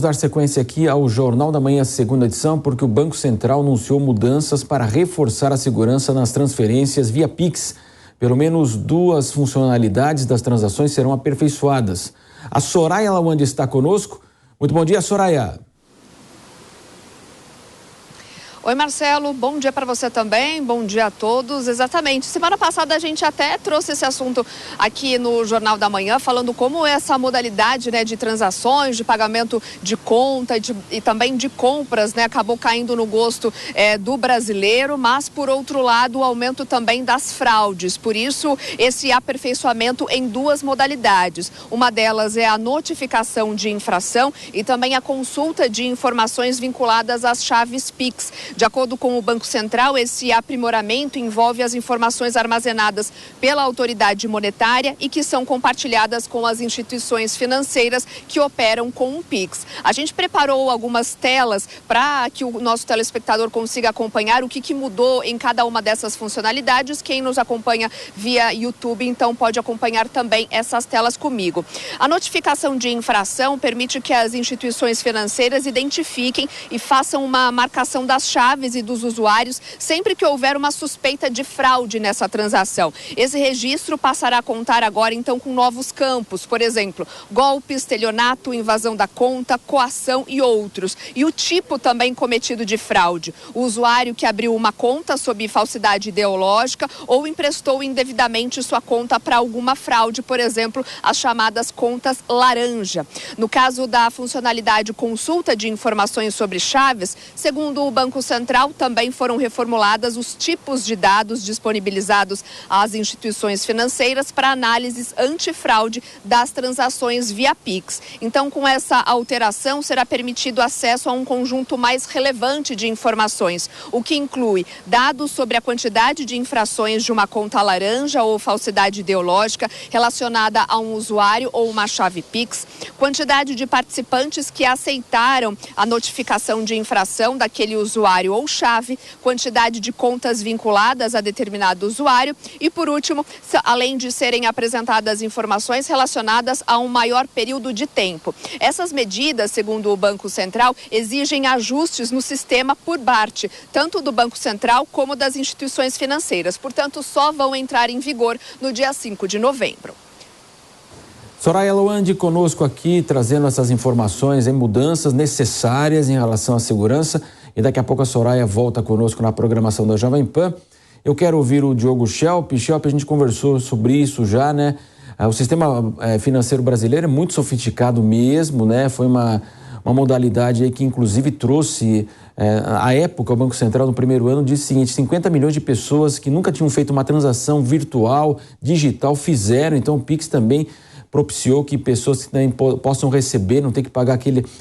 Vamos dar sequência aqui ao Jornal da Manhã, segunda edição, porque o Banco Central anunciou mudanças para reforçar a segurança nas transferências via Pix. Pelo menos 2 funcionalidades das transações serão aperfeiçoadas. A Soraya Lawande está conosco. Muito bom dia, Soraya. Oi, Marcelo, bom dia para você também, bom dia a todos. Exatamente, semana passada a gente até trouxe esse assunto aqui no Jornal da Manhã, falando como essa modalidade, de transações, de pagamento de conta e também de compras, acabou caindo no gosto do brasileiro, mas por outro lado o aumento também das fraudes. Por isso, esse aperfeiçoamento em 2 modalidades. Uma delas é a notificação de infração e também a consulta de informações vinculadas às chaves Pix. De acordo com o Banco Central, esse aprimoramento envolve as informações armazenadas pela autoridade monetária e que são compartilhadas com as instituições financeiras que operam com o Pix. A gente preparou algumas telas para que o nosso telespectador consiga acompanhar o que mudou em cada uma dessas funcionalidades. Quem nos acompanha via YouTube, então pode acompanhar também essas telas comigo. A notificação de infração permite que as instituições financeiras identifiquem e façam uma marcação das chaves e dos usuários sempre que houver uma suspeita de fraude nessa transação. Esse registro passará a contar agora então com novos campos, por exemplo, golpe, estelionato, invasão da conta, coação e outros. E o tipo também cometido de fraude. O usuário que abriu uma conta sob falsidade ideológica ou emprestou indevidamente sua conta para alguma fraude, por exemplo, as chamadas contas laranja. No caso da funcionalidade consulta de informações sobre chaves, segundo o Banco Central, também foram reformuladas os tipos de dados disponibilizados às instituições financeiras para análises antifraude das transações via Pix. Então, com essa alteração, será permitido acesso a um conjunto mais relevante de informações, o que inclui dados sobre a quantidade de infrações de uma conta laranja ou falsidade ideológica relacionada a um usuário ou uma chave Pix, quantidade de participantes que aceitaram a notificação de infração daquele usuário ou chave, quantidade de contas vinculadas a determinado usuário e, por último, além de serem apresentadas informações relacionadas a um maior período de tempo. Essas medidas, segundo o Banco Central, exigem ajustes no sistema por parte, tanto do Banco Central como das instituições financeiras. Portanto, só vão entrar em vigor no dia 5 de novembro. Soraya Lawande conosco aqui, trazendo essas informações em mudanças necessárias em relação à segurança. E daqui a pouco a Soraya volta conosco na programação da Jovem Pan. Eu quero ouvir o Diogo Schelp. Schelp, a gente conversou sobre isso já, O sistema financeiro brasileiro é muito sofisticado mesmo, Foi uma modalidade aí que inclusive trouxe, à época, o Banco Central no primeiro ano disse o seguinte: 50 milhões de pessoas que nunca tinham feito uma transação virtual, digital, fizeram. Então o Pix também propiciou que pessoas que também possam receber, não ter que pagar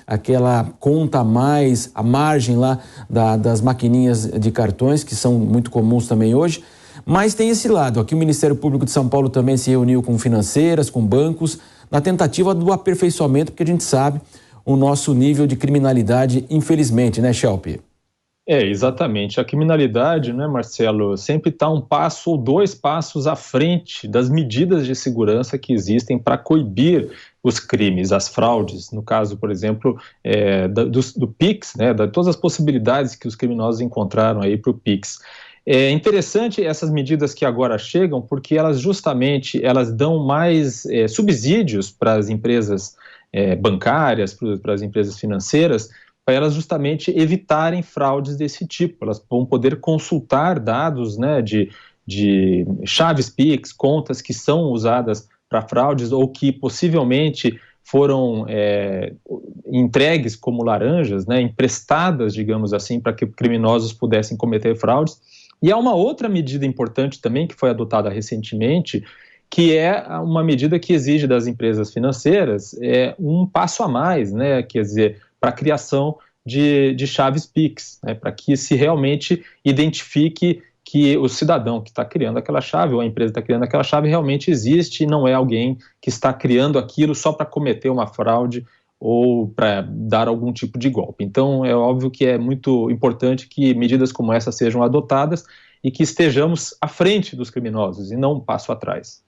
aquela conta a mais, a margem lá das maquininhas de cartões, que são muito comuns também hoje. Mas tem esse lado, aqui o Ministério Público de São Paulo também se reuniu com financeiras, com bancos, na tentativa do aperfeiçoamento, porque a gente sabe o nosso nível de criminalidade, infelizmente, Schelp? Exatamente. A criminalidade, Marcelo, sempre está um passo ou 2 passos à frente das medidas de segurança que existem para coibir os crimes, as fraudes, no caso, por exemplo, do Pix, todas as possibilidades que os criminosos encontraram aí para o Pix. É interessante essas medidas que agora chegam, porque elas dão mais subsídios para as empresas bancárias, para as empresas financeiras, para elas justamente evitarem fraudes desse tipo. Elas vão poder consultar dados de chaves Pix, contas que são usadas para fraudes ou que possivelmente foram entregues como laranjas, emprestadas, digamos assim, para que criminosos pudessem cometer fraudes. E há uma outra medida importante também que foi adotada recentemente, que é uma medida que exige das empresas financeiras um passo a mais, quer dizer, para a criação de chaves Pix, para que se realmente identifique que o cidadão que está criando aquela chave, ou a empresa que está criando aquela chave, realmente existe e não é alguém que está criando aquilo só para cometer uma fraude ou para dar algum tipo de golpe. Então, é óbvio que é muito importante que medidas como essa sejam adotadas e que estejamos à frente dos criminosos e não um passo atrás.